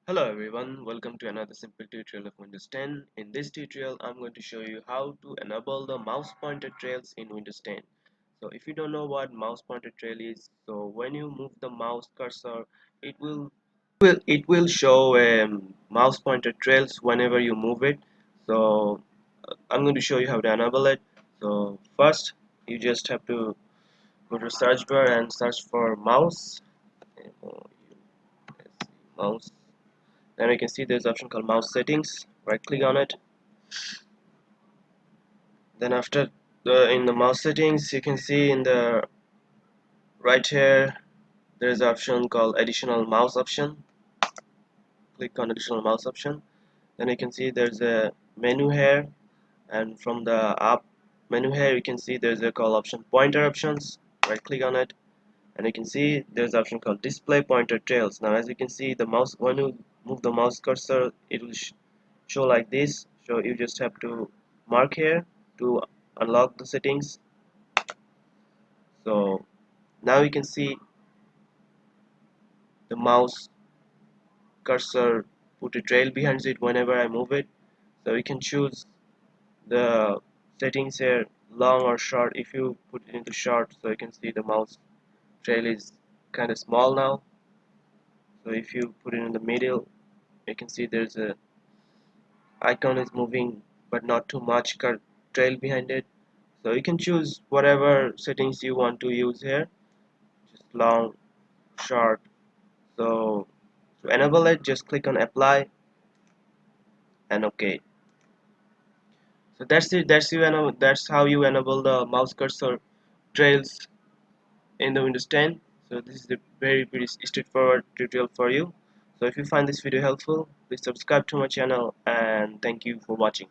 Hello everyone, welcome to another simple tutorial of Windows 10. In this tutorial, I'm going to show you how to enable the mouse pointer trails in Windows 10. So if you don't know what mouse pointer trail is, so when you move the mouse cursor, it will show mouse pointer trails whenever you move it. So I'm going to show you how to enable it. So first, you just have to go to search bar and search for mouse. Mouse. Then you can see there's an option called mouse settings. Right click on it. Then after in the mouse settings, you can see in the right here there's an option called additional mouse option. Click on additional mouse option. Then you can see there's a menu here, and from the up menu here you can see there's a call option pointer options. Right click on it, and you can see there's an option called display pointer trails. Now as you can see, the mouse, when you move the mouse cursor, it will show like this. So you just have to mark here to unlock the settings. So now you can see the mouse cursor put a trail behind it whenever I move it. So you can choose the settings here, long or short. If you put it into short, so you can see the mouse trail is kind of small now. So if you put it in the middle, you can see there's a icon is moving but not too much trail behind it. So you can choose whatever settings you want to use here, just long, short. So to enable it, just click on apply and OK. So that's it. That's how you enable the mouse cursor trails in the Windows 10. So this is the very pretty straightforward tutorial for you. So if you find this video helpful, please subscribe to my channel and thank you for watching.